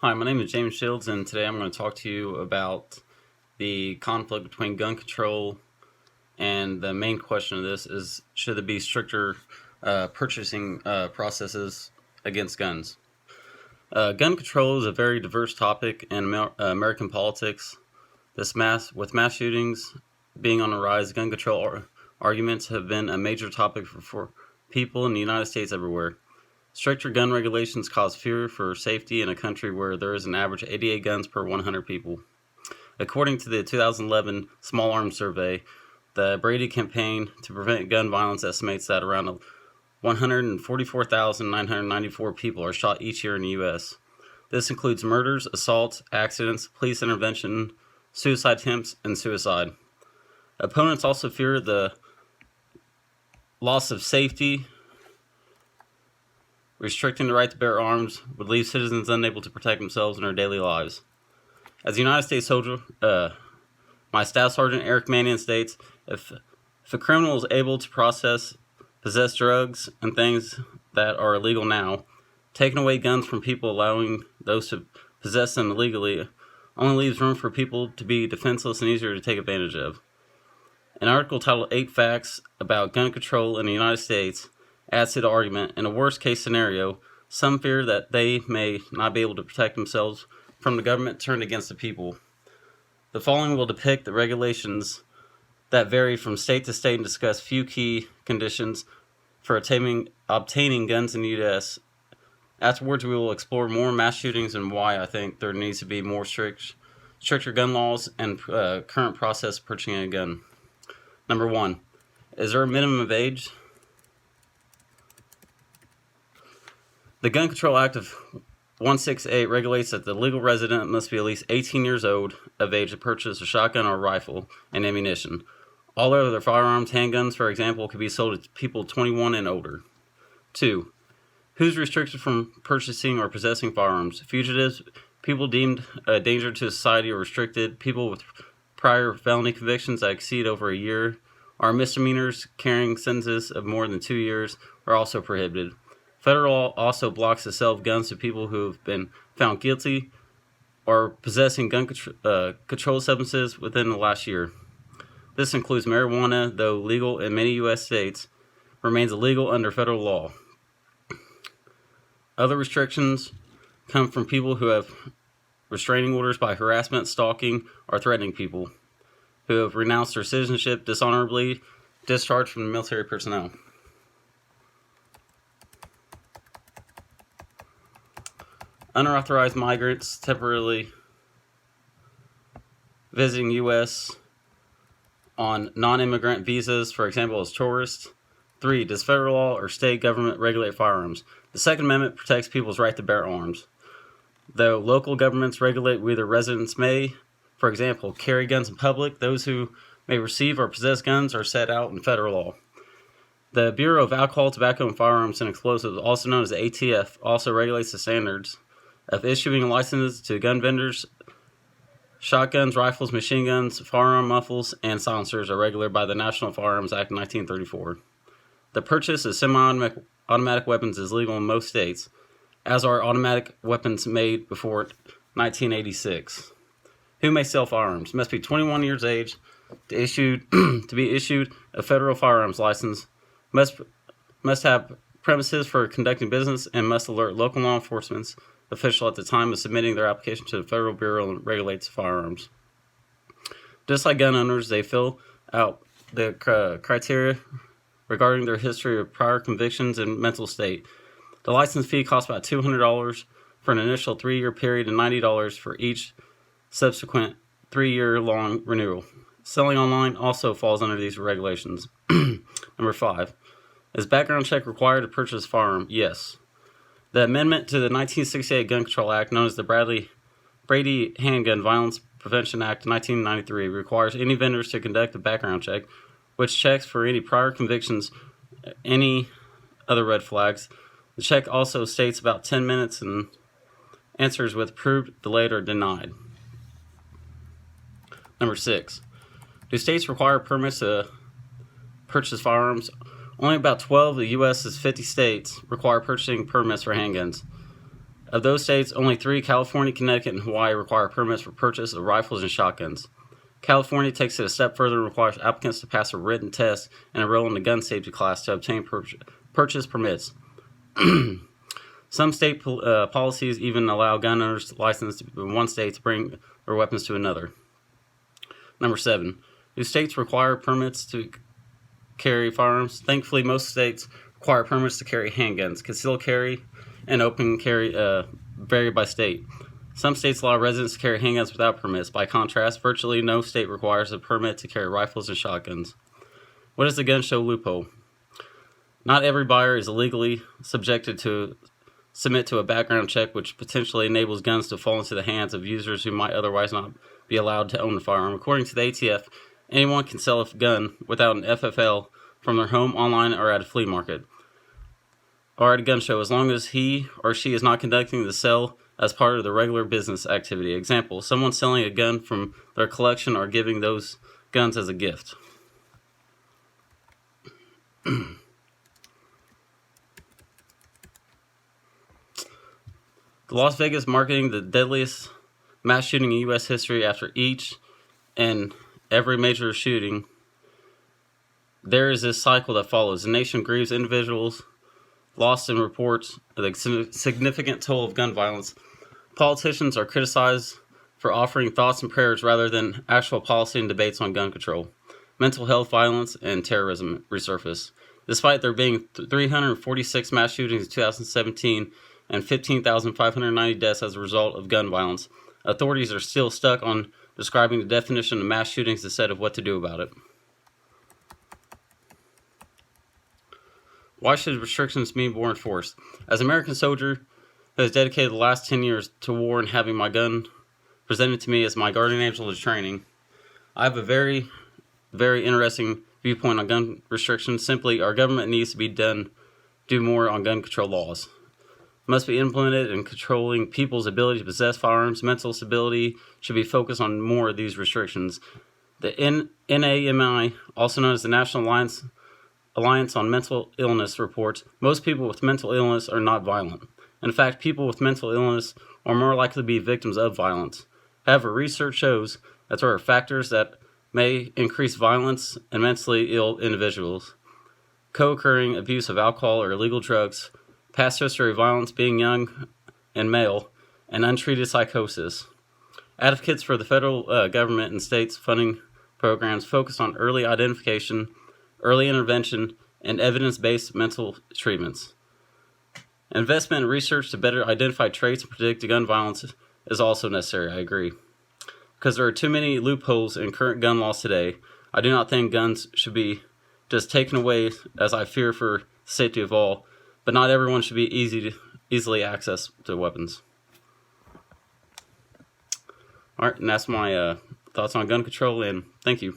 Hi, my name is James Shields, and today I'm going to talk to you about the conflict between gun control. And the main question of this is, should there be stricter purchasing processes against guns? Gun control is a very diverse topic in American politics. With mass shootings being on the rise, gun control arguments have been a major topic for people in the United States everywhere. Stricter gun regulations cause fear for safety in a country where there is an average 88 guns per 100 people. According to the 2011 Small Arms Survey, the Brady Campaign to Prevent Gun Violence estimates that around 144,994 people are shot each year in the U.S. This includes murders, assaults, accidents, police intervention, suicide attempts, and suicide. Opponents also fear the loss of safety. Restricting the right to bear arms would leave citizens unable to protect themselves in their daily lives. As a United States soldier, my Staff Sergeant Eric Mannion states, if a criminal is able to possess drugs and things that are illegal now, taking away guns from people, allowing those to possess them illegally, only leaves room for people to be defenseless and easier to take advantage of. An article titled 8 Facts About Gun Control in the United States adds to the argument, in a worst-case scenario, some fear that they may not be able to protect themselves from the government turned against the people. The following will depict the regulations that vary from state to state and discuss few key conditions for obtaining guns in the U.S. Afterwards, we will explore more mass shootings and why I think there needs to be more stricter gun laws and current process of purchasing a gun. Number 1. Is there a minimum of age? The Gun Control Act of 168 regulates that the legal resident must be at least 18 years of age to purchase a shotgun or rifle and ammunition. All other firearms, handguns, for example, can be sold to people 21 and older. 2. Who's restricted from purchasing or possessing firearms? Fugitives, people deemed a danger to society are restricted, people with prior felony convictions that exceed over a year, or misdemeanors carrying sentences of more than 2 years are also prohibited. Federal law also blocks the sale of guns to people who have been found guilty or possessing gun controlled substances within the last year. This includes marijuana, though legal in many U.S. states, remains illegal under federal law. Other restrictions come from people who have restraining orders by harassment, stalking, or threatening people, who have renounced their citizenship, dishonorably discharged from the military personnel. Unauthorized migrants temporarily visiting U.S. on non-immigrant visas, for example, as tourists. 3. Does federal law or state government regulate firearms? The Second Amendment protects people's right to bear arms. Though local governments regulate whether residents may, for example, carry guns in public, those who may receive or possess guns are set out in federal law. The Bureau of Alcohol, Tobacco, and Firearms and Explosives, also known as the ATF, also regulates the standards of issuing licenses to gun vendors. Shotguns, rifles, machine guns, firearm muzzles, and silencers are regulated by the National Firearms Act of 1934. The purchase of semi-automatic weapons is legal in most states, as are automatic weapons made before 1986. Who may sell firearms? Must be 21 years of age to be issued a federal firearms license, must have premises for conducting business, and must alert local law enforcement official at the time of submitting their application to the Federal Bureau that regulates firearms. Just like gun owners, they fill out the criteria regarding their history of prior convictions and mental state. The license fee costs about $200 for an initial 3-year period and $90 for each subsequent 3-year-long renewal. Selling online also falls under these regulations. Number 5. Is background check required to purchase a firearm? Yes. The amendment to the 1968 Gun Control Act, known as the Brady Handgun Violence Prevention Act of 1993, requires any vendors to conduct a background check, which checks for any prior convictions, any other red flags. The check also states about 10 minutes and answers with approved, delayed, or denied. Number 6. Do states require permits to purchase firearms? Only about 12 of the U.S.'s 50 states require purchasing permits for handguns. Of those states, only 3, California, Connecticut, and Hawaii, require permits for purchase of rifles and shotguns. California takes it a step further and requires applicants to pass a written test and enroll in the gun safety class to obtain purchase permits. Some state policies even allow gun owners licensed in one state to bring their weapons to another. Number 7. Do states require permits to carry firearms? Thankfully, most states require permits to carry handguns. Concealed carry and open carry vary by state. Some states allow residents to carry handguns without permits. By contrast, virtually no state requires a permit to carry rifles and shotguns. What is the gun show loophole? Not every buyer is illegally subjected to submit to a background check, which potentially enables guns to fall into the hands of users who might otherwise not be allowed to own a firearm. According to the ATF, anyone can sell a gun without an FFL from their home, online, or at a flea market, or at a gun show, as long as he or she is not conducting the sale as part of the regular business activity. Example, someone selling a gun from their collection or giving those guns as a gift. Las Vegas marketing the deadliest mass shooting in U.S. history. After each and every major shooting, there is this cycle that follows. The nation grieves individuals lost and reports the significant toll of gun violence. Politicians are criticized for offering thoughts and prayers rather than actual policy and debates on gun control. Mental health, violence, and terrorism resurface. Despite there being 346 mass shootings in 2017 and 15,590 deaths as a result of gun violence, authorities are still stuck on describing the definition of mass shootings instead of what to do about it. Why should restrictions be more enforced? As an American soldier who has dedicated the last 10 years to war and having my gun presented to me as my guardian angel of training, I have a very, very interesting viewpoint on gun restrictions. Simply, our government needs to do more on gun control laws. Must be implemented in controlling people's ability to possess firearms. Mental stability should be focused on more of these restrictions. The NAMI, also known as the National Alliance on Mental Illness, reports most people with mental illness are not violent. In fact, people with mental illness are more likely to be victims of violence. However, research shows that there are factors that may increase violence in mentally ill individuals: co-occurring abuse of alcohol or illegal drugs, past history of violence, being young and male, and untreated psychosis. Advocates for the federal government and states funding programs focus on early identification, early intervention, and evidence-based mental treatments. Investment in research to better identify traits and predict gun violence is also necessary, I agree. Because there are too many loopholes in current gun laws today, I do not think guns should be just taken away, as I fear for the safety of all, but not everyone should be easily access to weapons. Alright, and that's my thoughts on gun control, and thank you.